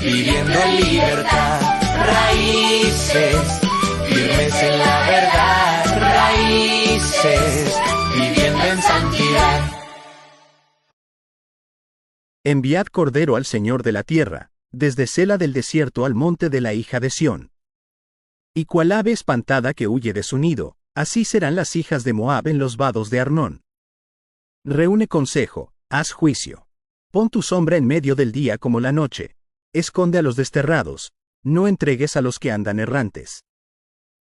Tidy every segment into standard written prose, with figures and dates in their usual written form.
viviendo en libertad. Raíces, firmes en la verdad. Raíces, viviendo en santidad. Enviad cordero al Señor de la tierra, desde Sela del desierto al monte de la hija de Sión. Y cual ave espantada que huye de su nido, así serán las hijas de Moab en los vados de Arnón. Reúne consejo, haz juicio. Pon tu sombra en medio del día como la noche. Esconde a los desterrados, no entregues a los que andan errantes.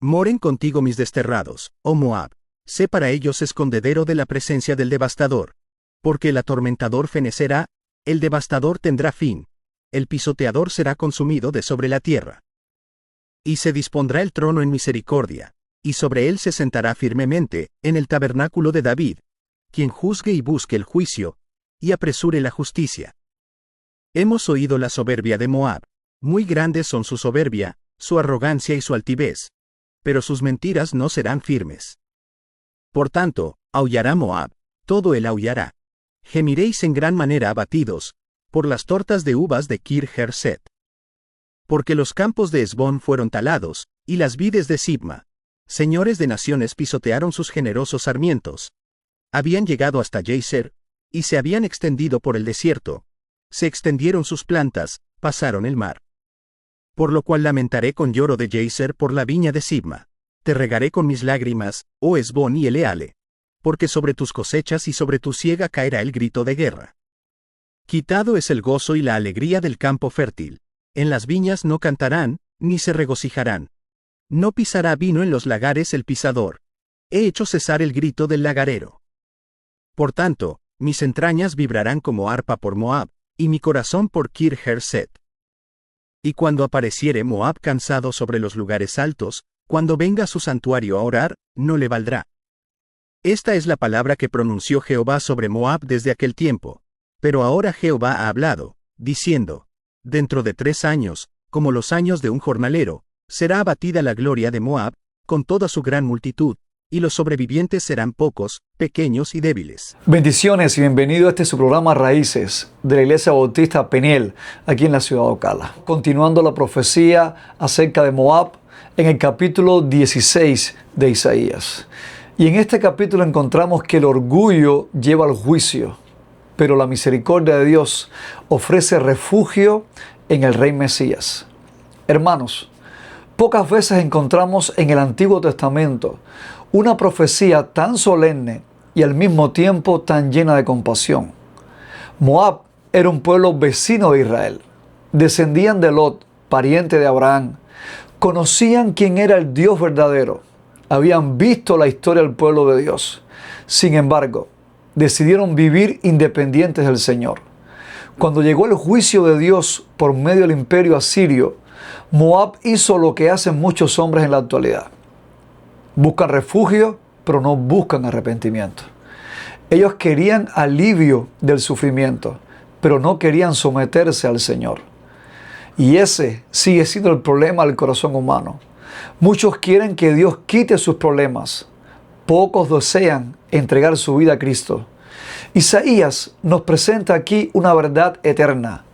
Moren contigo mis desterrados, oh Moab, sé para ellos escondedero de la presencia del devastador. Porque el atormentador fenecerá, el devastador tendrá fin, el pisoteador será consumido de sobre la tierra. Y se dispondrá el trono en misericordia, y sobre él se sentará firmemente, en el tabernáculo de David, quien juzgue y busque el juicio, y apresure la justicia. Hemos oído la soberbia de Moab, muy grandes son su soberbia, su arrogancia y su altivez, pero sus mentiras no serán firmes. Por tanto, aullará Moab, todo él aullará. Gemiréis en gran manera abatidos, por las tortas de uvas de Kir-Herset. Porque los campos de Hesbón fueron talados, y las vides de Sibma, señores de naciones pisotearon sus generosos sarmientos. Habían llegado hasta Jazer, y se habían extendido por el desierto. Se extendieron sus plantas, pasaron el mar. Por lo cual lamentaré con lloro de Jazer por la viña de Sibma. Te regaré con mis lágrimas, oh Hesbón y Eleale. Porque sobre tus cosechas y sobre tu siega caerá el grito de guerra. Quitado es el gozo y la alegría del campo fértil. En las viñas no cantarán, ni se regocijarán. No pisará vino en los lagares el pisador. He hecho cesar el grito del lagarero. Por tanto, mis entrañas vibrarán como arpa por Moab, y mi corazón por Kir-Herset. Y cuando apareciere Moab cansado sobre los lugares altos, cuando venga a su santuario a orar, no le valdrá. Esta es la palabra que pronunció Jehová sobre Moab desde aquel tiempo. Pero ahora Jehová ha hablado, diciendo: dentro de 3 años, como los años de un jornalero, será abatida la gloria de Moab, con toda su gran multitud, y los sobrevivientes serán pocos, pequeños y débiles. Bendiciones y bienvenido a su programa Raíces de la Iglesia Bautista Peniel, aquí en la ciudad de Ocala. Continuando la profecía acerca de Moab en el capítulo 16 de Isaías. Y en este capítulo encontramos que el orgullo lleva al juicio, pero la misericordia de Dios ofrece refugio en el Rey Mesías. Hermanos, pocas veces encontramos en el Antiguo Testamento una profecía tan solemne y al mismo tiempo tan llena de compasión. Moab era un pueblo vecino de Israel. Descendían de Lot, pariente de Abraham. Conocían quién era el Dios verdadero. Habían visto la historia del pueblo de Dios. Sin embargo, decidieron vivir independientes del Señor. Cuando llegó el juicio de Dios por medio del imperio asirio, Moab hizo lo que hacen muchos hombres en la actualidad. Buscan refugio, pero no buscan arrepentimiento. Ellos querían alivio del sufrimiento, pero no querían someterse al Señor. Y ese sigue siendo el problema del corazón humano. Muchos quieren que Dios quite sus problemas. Pocos desean entregar su vida a Cristo. Isaías nos presenta aquí una verdad eterna.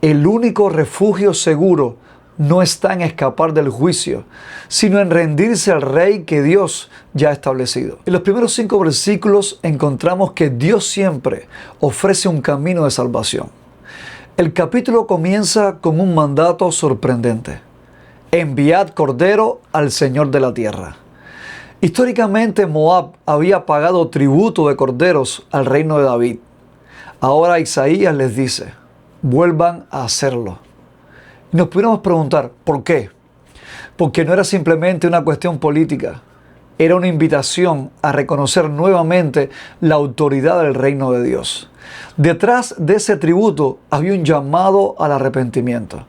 El único refugio seguro no está en escapar del juicio, sino en rendirse al Rey que Dios ya ha establecido. En los primeros 5 versículos encontramos que Dios siempre ofrece un camino de salvación. El capítulo comienza con un mandato sorprendente: enviad cordero al Señor de la tierra. Históricamente Moab había pagado tributo de corderos al reino de David. Ahora Isaías les dice: vuelvan a hacerlo. Y nos pudiéramos preguntar, ¿por qué? Porque no era simplemente una cuestión política. Era una invitación a reconocer nuevamente la autoridad del reino de Dios. Detrás de ese tributo había un llamado al arrepentimiento.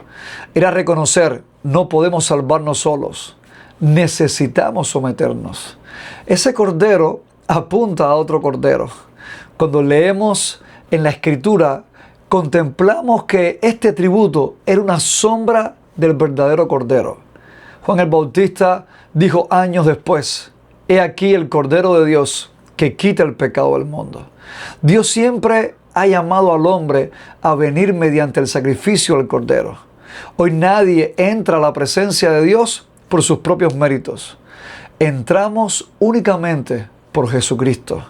Era reconocer: no podemos salvarnos solos. Necesitamos someternos. Ese cordero apunta a otro cordero. Cuando leemos en la Escritura, contemplamos que este tributo era una sombra del verdadero cordero. Juan el Bautista dijo años después: he aquí el Cordero de Dios que quita el pecado del mundo. Dios siempre ha llamado al hombre a venir mediante el sacrificio del cordero. Hoy nadie entra a la presencia de Dios por sus propios méritos. Entramos únicamente por Jesucristo.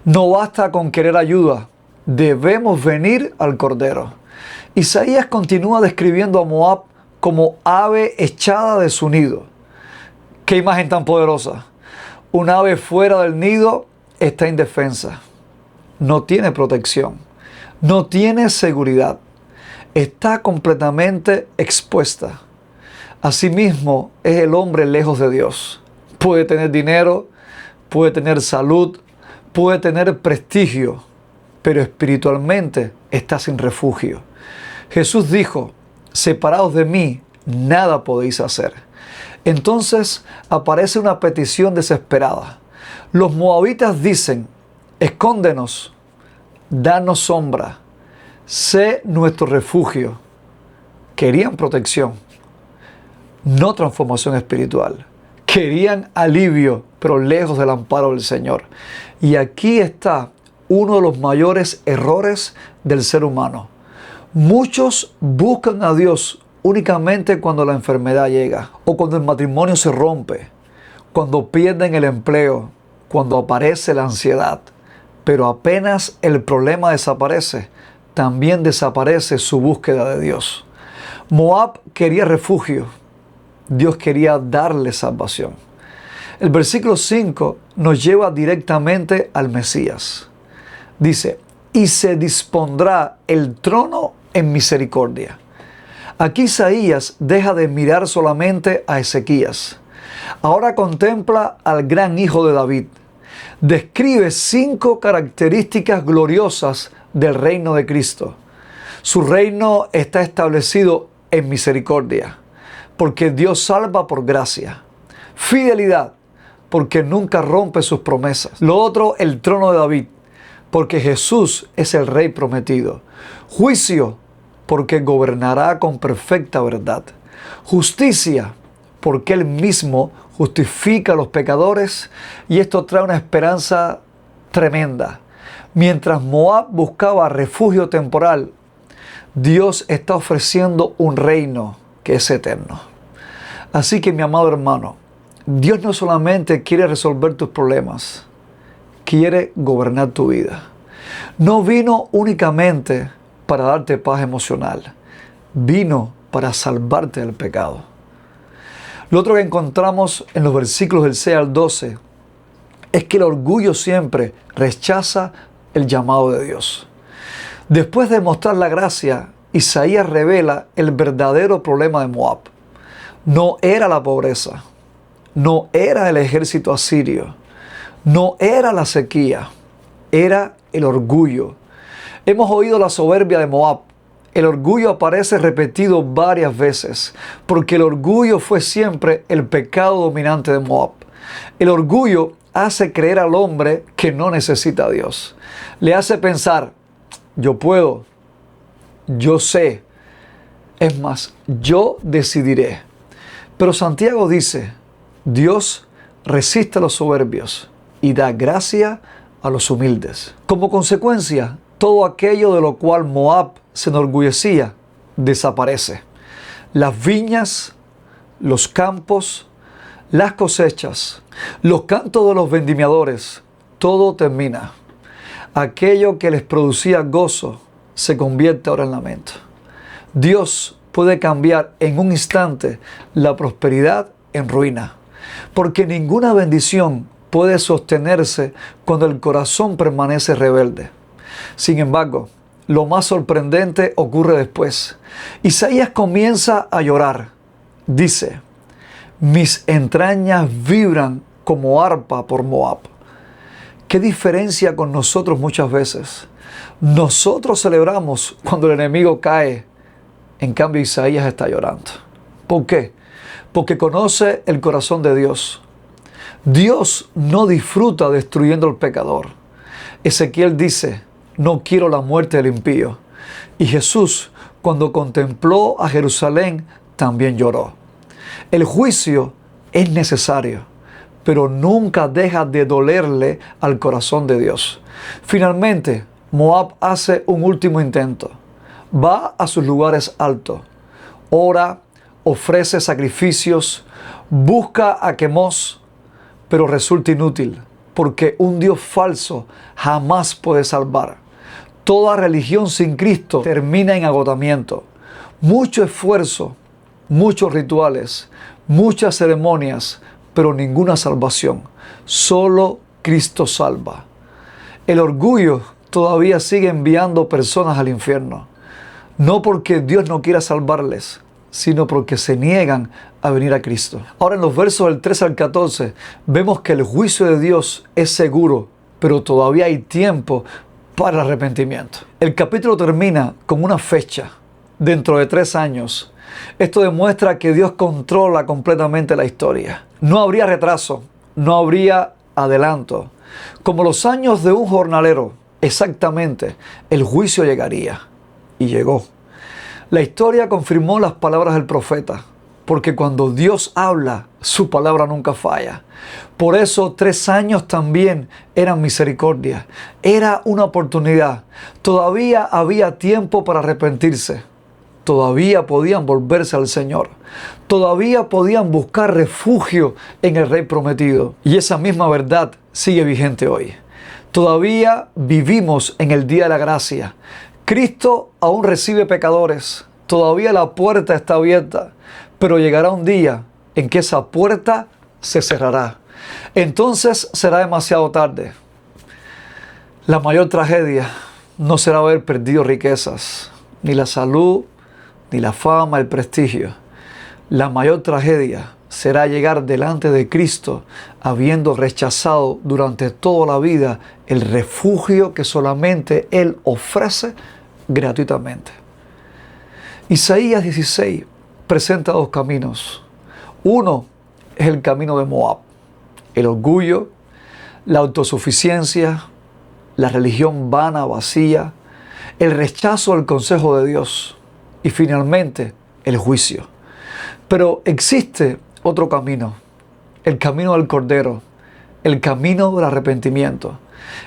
No basta con querer ayuda, debemos venir al Cordero. Isaías continúa describiendo a Moab como ave echada de su nido. ¡Qué imagen tan poderosa! Un ave fuera del nido está indefensa. No tiene protección. No tiene seguridad. Está completamente expuesta. Asimismo es el hombre lejos de Dios. Puede tener dinero, puede tener salud, puede tener prestigio, pero espiritualmente está sin refugio. Jesús dijo: separados de mí, nada podéis hacer. Entonces aparece una petición desesperada. Los moabitas dicen: escóndenos, danos sombra, sé nuestro refugio. Querían protección, no transformación espiritual. Querían alivio, pero lejos del amparo del Señor. Y aquí está uno de los mayores errores del ser humano. Muchos buscan a Dios únicamente cuando la enfermedad llega, o cuando el matrimonio se rompe, cuando pierden el empleo, cuando aparece la ansiedad. Pero apenas el problema desaparece, también desaparece su búsqueda de Dios. Moab quería refugio. Dios quería darle salvación. El versículo 5 nos lleva directamente al Mesías. Dice: y se dispondrá el trono en misericordia. Aquí Isaías deja de mirar solamente a Ezequías. Ahora contempla al gran hijo de David. Describe 5 características gloriosas del reino de Cristo. Su reino está establecido en misericordia, porque Dios salva por gracia. Fidelidad, porque nunca rompe sus promesas. Lo otro, el trono de David, porque Jesús es el Rey prometido. Juicio, porque gobernará con perfecta verdad. Justicia, porque Él mismo justifica a los pecadores, y esto trae una esperanza tremenda. Mientras Moab buscaba refugio temporal, Dios está ofreciendo un reino que es eterno. Así que, mi amado hermano, Dios no solamente quiere resolver tus problemas, quiere gobernar tu vida. No vino únicamente para darte paz emocional, vino para salvarte del pecado. Lo otro que encontramos en los versículos del 6 al 12 es que el orgullo siempre rechaza el llamado de Dios. Después de mostrar la gracia, Isaías revela el verdadero problema de Moab. No era la pobreza, no era el ejército asirio, no era la sequía, era el orgullo. Hemos oído la soberbia de Moab. El orgullo aparece repetido varias veces, porque el orgullo fue siempre el pecado dominante de Moab. El orgullo hace creer al hombre que no necesita a Dios. Le hace pensar: yo puedo, yo sé, es más, yo decidiré. Pero Santiago dice: Dios resiste a los soberbios y da gracia a los humildes. Como consecuencia, todo aquello de lo cual Moab se enorgullecía desaparece. Las viñas, los campos, las cosechas, los cantos de los vendimiadores, todo termina. Aquello que les producía gozo se convierte ahora en lamento. Dios puede cambiar en un instante la prosperidad en ruina, porque ninguna bendición puede sostenerse cuando el corazón permanece rebelde. Sin embargo, lo más sorprendente ocurre después. Isaías comienza a llorar. Dice: mis entrañas vibran como arpa por Moab. ¿Qué diferencia con nosotros muchas veces? Nosotros celebramos cuando el enemigo cae. En cambio, Isaías está llorando. ¿Por qué? Porque conoce el corazón de Dios. Dios no disfruta destruyendo al pecador. Ezequiel dice: no quiero la muerte del impío. Y Jesús, cuando contempló a Jerusalén, también lloró. El juicio es necesario, pero nunca deja de dolerle al corazón de Dios. Finalmente, Moab hace un último intento. Va a sus lugares altos. ora, ofrece sacrificios, busca a Quemos, pero resulta inútil, porque un Dios falso jamás puede salvar. Toda religión sin Cristo termina en agotamiento. Mucho esfuerzo, muchos rituales, muchas ceremonias, pero ninguna salvación. Solo Cristo salva. El orgullo todavía sigue enviando personas al infierno. No porque Dios no quiera salvarles, sino porque se niegan a venir a Cristo. Ahora en los versos del 13 al 14 vemos que el juicio de Dios es seguro, pero todavía hay tiempo para el arrepentimiento. El capítulo termina con una fecha, dentro de 3 años. Esto demuestra que Dios controla completamente la historia. No habría retraso, no habría adelanto. Como los años de un jornalero, exactamente, el juicio llegaría. Y llegó. La historia confirmó las palabras del profeta, porque cuando Dios habla, su palabra nunca falla. Por eso 3 años también eran misericordia. Era una oportunidad. Todavía había tiempo para arrepentirse. Todavía podían volverse al Señor. Todavía podían buscar refugio en el Rey prometido. Y esa misma verdad sigue vigente hoy. Todavía vivimos en el día de la gracia. Cristo aún recibe pecadores. Todavía la puerta está abierta. Pero llegará un día en que esa puerta se cerrará. Entonces será demasiado tarde. La mayor tragedia no será haber perdido riquezas, ni la salud, ni la fama, el prestigio. La mayor tragedia será llegar delante de Cristo habiendo rechazado durante toda la vida el refugio que solamente Él ofrece gratuitamente. Isaías 16 presenta 2 caminos. Uno es el camino de Moab, el orgullo, la autosuficiencia, la religión vana, vacía, el rechazo al consejo de Dios y finalmente el juicio. Pero existe otro camino, el camino del Cordero, el camino del arrepentimiento,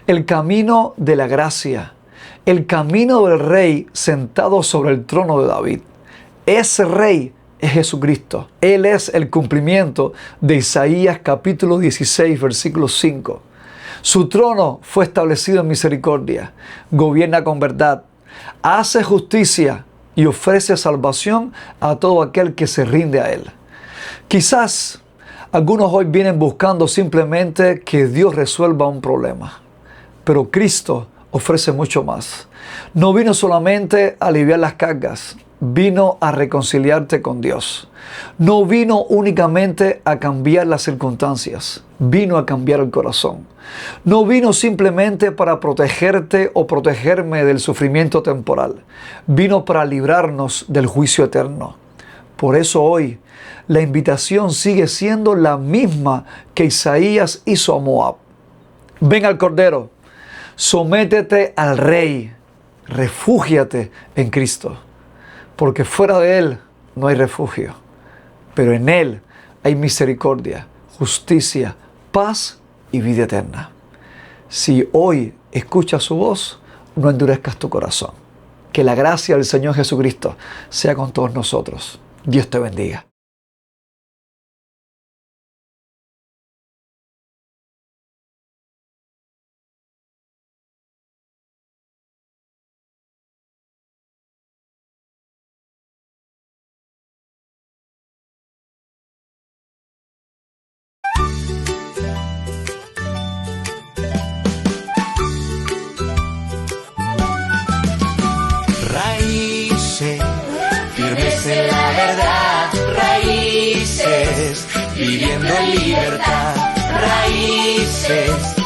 el camino de la gracia, el camino del Rey sentado sobre el trono de David. Ese Rey es Jesucristo. Él es el cumplimiento de Isaías capítulo 16, versículo 5. Su trono fue establecido en misericordia, gobierna con verdad, hace justicia y ofrece salvación a todo aquel que se rinde a Él. Quizás algunos hoy vienen buscando simplemente que Dios resuelva un problema, pero Cristo ofrece mucho más. No vino solamente a aliviar las cargas, vino a reconciliarte con Dios. No vino únicamente a cambiar las circunstancias, vino a cambiar el corazón. No vino simplemente para protegerte o protegerme del sufrimiento temporal, vino para librarnos del juicio eterno. Por eso hoy la invitación sigue siendo la misma que Isaías hizo a Moab. Ven al Cordero, sométete al Rey, refúgiate en Cristo. Porque fuera de Él no hay refugio, pero en Él hay misericordia, justicia, paz y vida eterna. Si hoy escuchas su voz, no endurezcas tu corazón. Que la gracia del Señor Jesucristo sea con todos nosotros. Dios te bendiga. Firmes en la verdad, raíces, viviendo en libertad, raíces.